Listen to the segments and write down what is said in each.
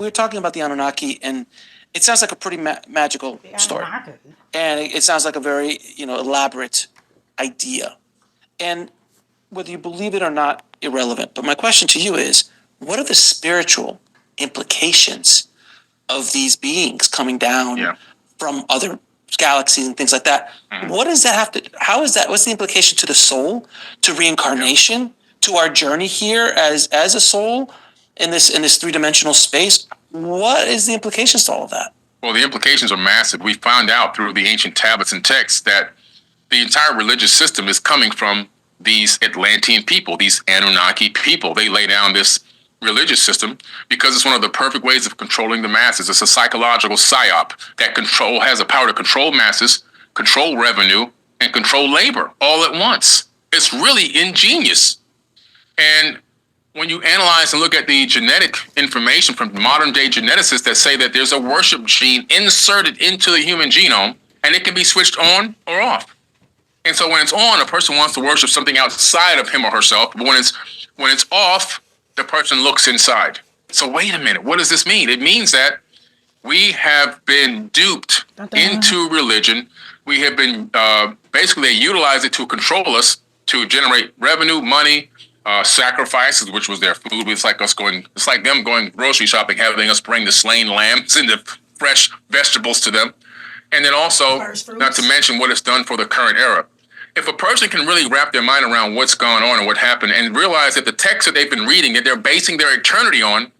We were talking about the Anunnaki, and it sounds like a pretty magical story, and it sounds like a very elaborate idea. And whether you believe it or not, irrelevant. But my question to you is, what are the spiritual implications of these beings coming down from other galaxies and things like that? What does that have to? How is that? What's the implication to the soul, to reincarnation, to our journey here as a soul in this 3-dimensional space? What is the implications to all of that? Well, the implications are massive. We found out through the ancient tablets and texts that the entire religious system is coming from these Atlantean people, these Anunnaki people. They lay down this religious system because it's one of the perfect ways of controlling the masses. It's a psychological psyop that has the power to control masses, control revenue, and control labor all at once. It's really ingenious. And when you analyze and look at the genetic information from modern day geneticists that say that there's a worship gene inserted into the human genome and it can be switched on or off. And so when it's on, a person wants to worship something outside of him or herself. But when it's off, the person looks inside. So wait a minute, what does this mean? It means that we have been duped into religion. We have been basically they utilize it to control us, to generate revenue, money, sacrifices, which was their food. It's like them going grocery shopping, having us bring the slain lambs and the fresh vegetables to them. And then also, not to mention what it's done for the current era. If a person can really wrap their mind around what's gone on and what happened and realize that the text that they've been reading, that they're basing their eternity on,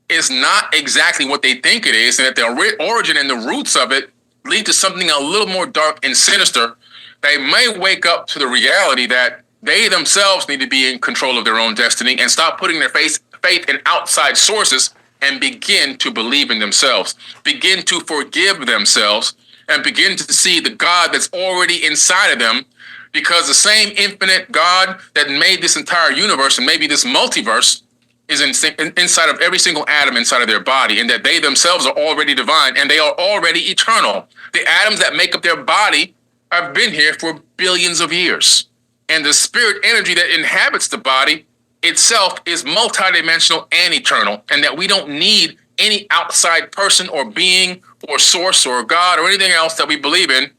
is not exactly what they think it is, and that the origin and the roots of it lead to something a little more dark and sinister, they may wake up to the reality that they themselves need to be in control of their own destiny and stop putting their faith in outside sources and begin to believe in themselves, begin to forgive themselves, and begin to see the God that's already inside of them, because the same infinite God that made this entire universe and maybe this multiverse is inside of every single atom inside of their body, and that they themselves are already divine and they are already eternal. The atoms that make up their body have been here for billions of years. And the spirit energy that inhabits the body itself is multidimensional and eternal, and that we don't need any outside person or being or source or God or anything else that we believe in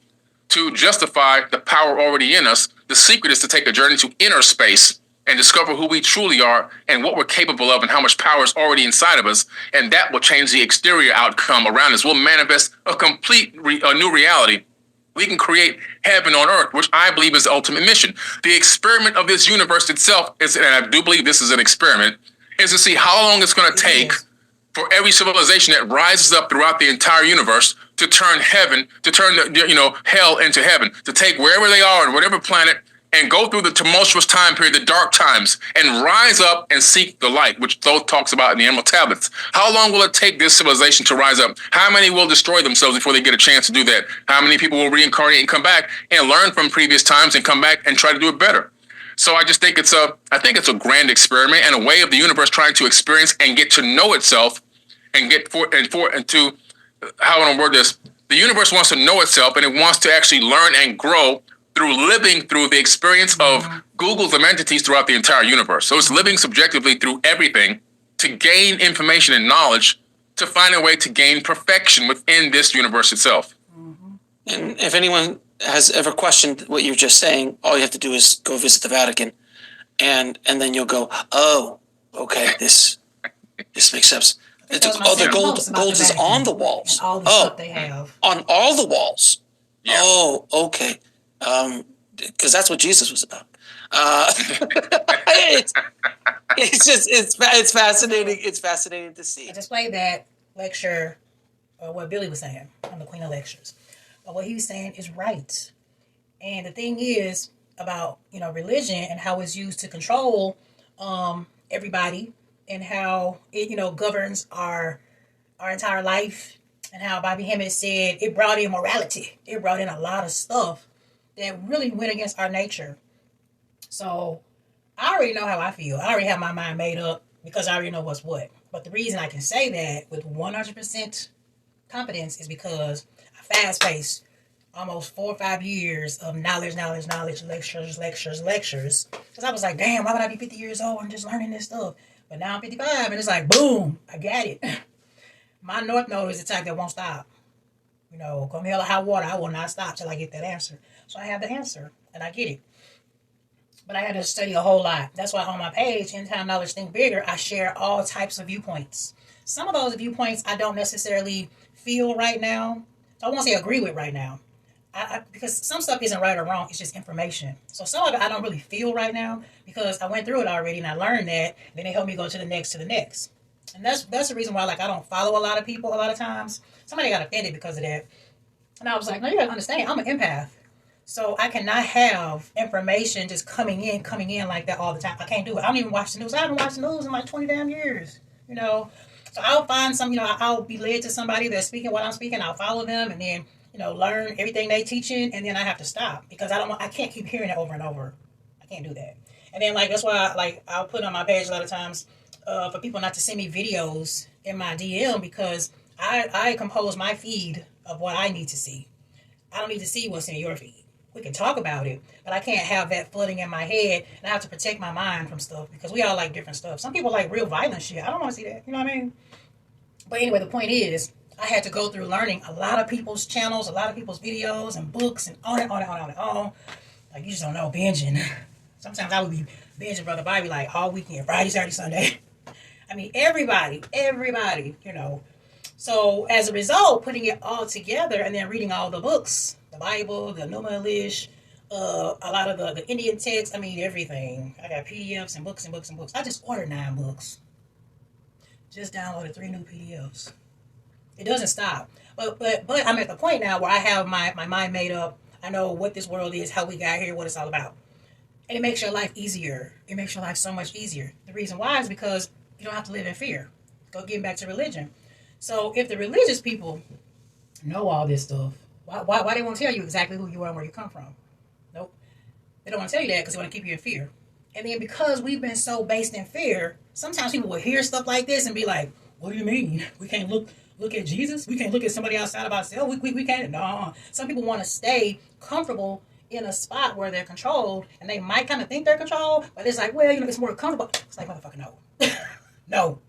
to justify the power already in us. The secret is to take a journey to inner space and discover who we truly are and what we're capable of and how much power is already inside of us. And that will change the exterior outcome around us. We'll manifest a new reality. We can create heaven on earth, which I believe is the ultimate mission. The experiment of this universe itself is, and I do believe this is an experiment, is to see how long it's going to take for every civilization that rises up throughout the entire universe to turn hell into heaven, to take wherever they are on whatever planet and go through the tumultuous time period, the dark times, and rise up and seek the light, which Thoth talks about in the Emerald Tablets. How long will it take this civilization to rise up? How many will destroy themselves before they get a chance to do that? How many people will reincarnate and come back and learn from previous times and come back and try to do it better? So I just think it's a grand experiment and a way of the universe trying to experience and get to know itself and to how I want to word this. The universe wants to know itself, and it wants to actually learn and grow through living through the experience of Googles of entities throughout the entire universe. So it's living subjectively through everything to gain information and knowledge to find a way to gain perfection within this universe itself. And if anyone has ever questioned what you're just saying, all you have to do is go visit the Vatican, and then you'll go, oh, okay, this makes sense. The gold is on the walls. And all the stuff they have. On all the walls. Yeah. Oh, okay. Because that's what Jesus was about. It's fascinating. It's fascinating to see. I just played that lecture, what Billy was saying on the Queen of Lectures. But what he was saying is right. And the thing is about religion and how it's used to control everybody, and how it governs our entire life, and how Bobby Hemmett said it brought in morality. It brought in a lot of stuff that really went against our nature. So I already know how I feel. I already have my mind made up because I already know what's what. But the reason I can say that with 100% confidence is because I fast-paced almost 4 or 5 years of knowledge, lectures. Because I was like, damn, why would I be 50 years old and just learning this stuff? But now I'm 55 and it's like, boom, I got it. My North Node is the type that won't stop. You know, come hell or high water, I will not stop till I get that answer. So I have the answer, and I get it. But I had to study a whole lot. That's why on my page, In Time Knowledge Think Bigger, I share all types of viewpoints. Some of those viewpoints I don't necessarily feel right now. So I won't say agree with right now. Because some stuff isn't right or wrong, it's just information. So some of it I don't really feel right now because I went through it already and I learned that. Then it helped me go to the next, And that's the reason why, like, I don't follow a lot of people a lot of times. Somebody got offended because of that. And I was like, no, you gotta understand, I'm an empath. So I cannot have information just coming in like that all the time. I can't do it. I don't even watch the news. I haven't watched the news in like 20 damn years, you know. So I'll find some, I'll be led to somebody that's speaking what I'm speaking. I'll follow them and then, learn everything they teaching. And then I have to stop because I can't keep hearing it over and over. I can't do that. And then, like, that's why, I'll put on my page a lot of times for people not to send me videos in my DM because I compose my feed of what I need to see. I don't need to see what's in your feed. We can talk about it, but I can't have that flooding in my head, and I have to protect my mind from stuff because we all like different stuff. Some people like real violent shit. I don't want to see that. You know what I mean? But anyway, the point is, I had to go through learning a lot of people's channels, a lot of people's videos and books, and on and on and on and on. Like, you just don't know, binging. Sometimes I would be binging Brother Bobby like all weekend, Friday, Saturday, Sunday. I mean, everybody, So as a result, putting it all together and then reading all the books, the Bible, the Numa Elish, a lot of the Indian texts, everything. I got PDFs and books and books and books. I just ordered 9 books. Just downloaded 3 new PDFs. It doesn't stop. But I'm at the point now where I have my mind made up. I know what this world is, how we got here, what it's all about. And it makes your life easier. It makes your life so much easier. The reason why is because you don't have to live in fear. Go getting back to religion. So if the religious people know all this stuff, why they won't tell you exactly who you are and where you come from? Nope. They don't want to tell you that because they want to keep you in fear. And then because we've been so based in fear, sometimes people will hear stuff like this and be like, what do you mean? We can't look at Jesus? We can't look at somebody outside of ourselves? We can't? No. Some people want to stay comfortable in a spot where they're controlled, and they might kind of think they're controlled, but it's like, well, it's more comfortable. It's like, motherfucker, no. No.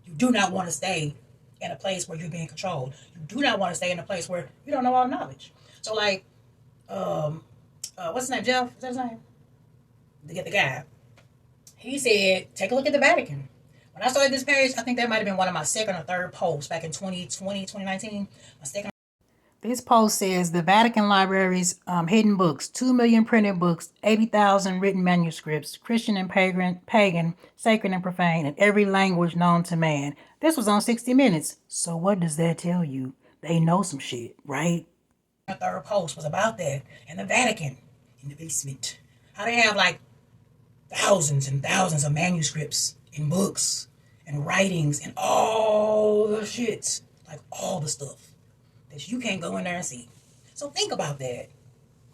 You do not want to stay in a place where you're being controlled. You do not want to stay in a place where you don't know all knowledge. So, like, what's his name, Jeff? Is that his name? The guy. He said, take a look at the Vatican. When I started this page, I think that might have been one of my second or third posts back in 2020, 2019. This post says the Vatican Library's hidden books, 2 million printed books, 80,000 written manuscripts, Christian and pagan, sacred and profane, in every language known to man. This was on 60 Minutes. So what does that tell you? They know some shit, right? The third post was about that. And the Vatican in the basement. How they have like thousands and thousands of manuscripts and books and writings and all the shit. Like all the stuff that you can't go in there and see. So think about that.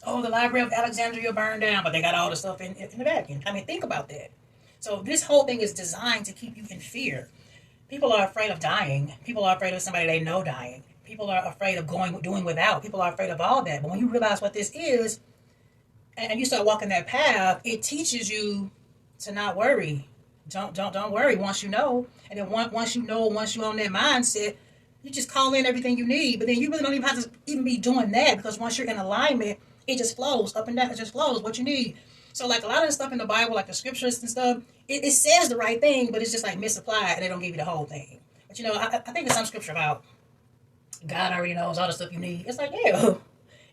Oh, the Library of Alexandria burned down, but they got all the stuff in the Vatican. Think about that. So this whole thing is designed to keep you in fear. People are afraid of dying. People are afraid of somebody they know dying. People are afraid of doing without. People are afraid of all that. But when you realize what this is, and you start walking that path, it teaches you to not worry. Don't worry once you know. And then once you know, once you're on that mindset, you just call in everything you need. But then you really don't even have to even be doing that because once you're in alignment, it just flows up and down. It just flows what you need. So like a lot of the stuff in the Bible, like the scriptures and stuff, it says the right thing, but it's just like misapplied and they don't give you the whole thing. But I think there's some scripture about God already knows all the stuff you need. It's like, yeah,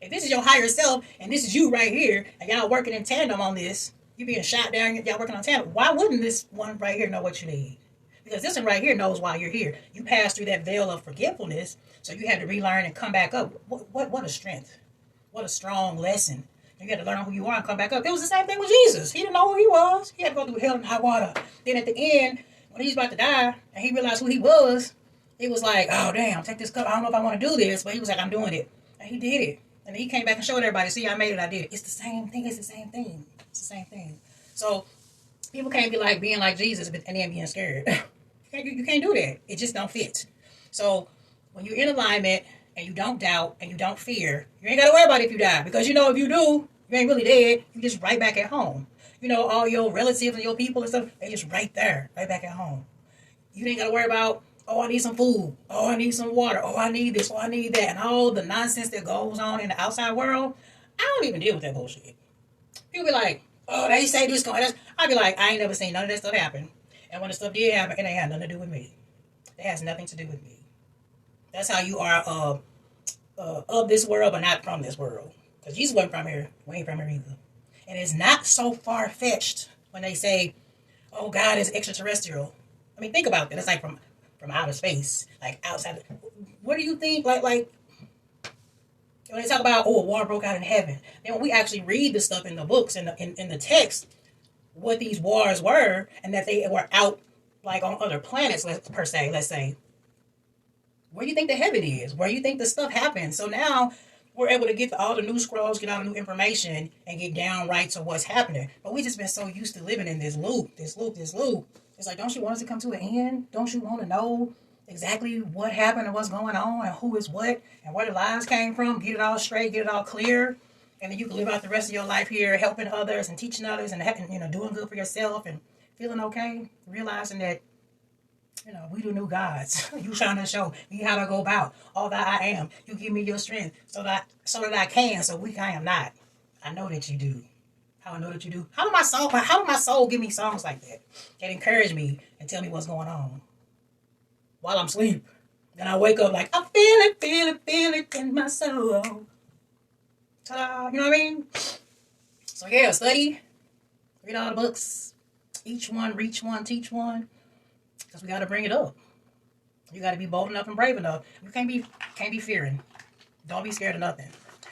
if this is your higher self and this is you right here and y'all working in tandem on this, you being shot down, y'all working on tandem, why wouldn't this one right here know what you need? Because this one right here knows why you're here. You passed through that veil of forgetfulness, so you had to relearn and come back up. What a strength. What a strong lesson. You had to learn who you are and come back up. It was the same thing with Jesus. He didn't know who he was. He had to go through hell and high water. Then at the end, when he was about to die, and he realized who he was, it was like, oh, damn, take this cup. I don't know if I want to do this, but he was like, I'm doing it. And he did it. And he came back and showed everybody, see, I made it, I did it. It's the same thing. It's the same thing. It's the same thing. So people can't be like being like Jesus and then being scared. You can't do that. It just don't fit. So when you're in alignment and you don't doubt and you don't fear, you ain't got to worry about if you die. Because if you do, you ain't really dead. You just right back at home. All your relatives and your people and stuff, they just right there, right back at home. You ain't got to worry about, Oh, I need some food. Oh, I need some water. Oh, I need this. Oh, I need that. And all the nonsense that goes on in the outside world, I don't even deal with that bullshit. People be like, oh, they say this going. I'd be like, I ain't never seen none of that stuff happen. And when the stuff did happen, it ain't had nothing to do with me. It has nothing to do with me. That's how you are of this world, but not from this world. Because Jesus wasn't from here. We ain't from here either. And it's not so far-fetched when they say, oh, God is extraterrestrial. I mean, think about that. It's like from outer space, like outside. What do you think? Like when they talk about, oh, a war broke out in heaven. Then when we actually read the stuff in the books and in the text, what these wars were, and that they were out like on other planets, per se, let's say. Where do you think the heaven is? Where do you think the stuff happens? So now we're able to get all the new scrolls, get all the new information, and get down right to what's happening. But we just been so used to living in this loop. It's like, don't you want us to come to an end? Don't you want to know exactly what happened and what's going on and who is what and where the lies came from? Get it all straight, get it all clear. And then you can live out the rest of your life here helping others and teaching others and doing good for yourself and feeling okay, realizing that, we do new gods. You trying to show me how to go about all that I am. You give me your strength so that I can, so weak I am not. I know that you do. How I know that you do. How do my soul give me songs like that encourage me and tell me what's going on while I'm asleep? Then I wake up like, I feel it in my soul. Ta-da, you know what I mean? So yeah, study, read all the books, each one, reach one, teach one, because we got to bring it up. You got to be bold enough and brave enough. You can't be fearing. Don't be scared of nothing.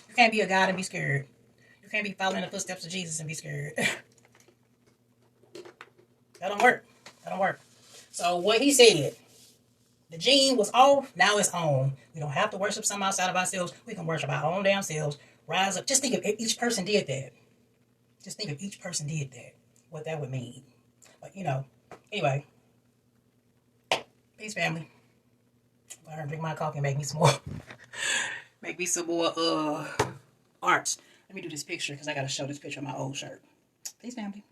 You can't be a God and be scared. You can't be following the footsteps of Jesus and be scared. That don't work. So what he said, the gene was off, now it's on. We don't have to worship something outside of ourselves. We can worship our own damn selves. Rise up. Just think if each person did that. What that would mean. But, anyway. Peace, family. I'm going to drink my coffee and make me some more. Make me some more arts. Let me do this picture because I got to show this picture of my old shirt. Peace, family.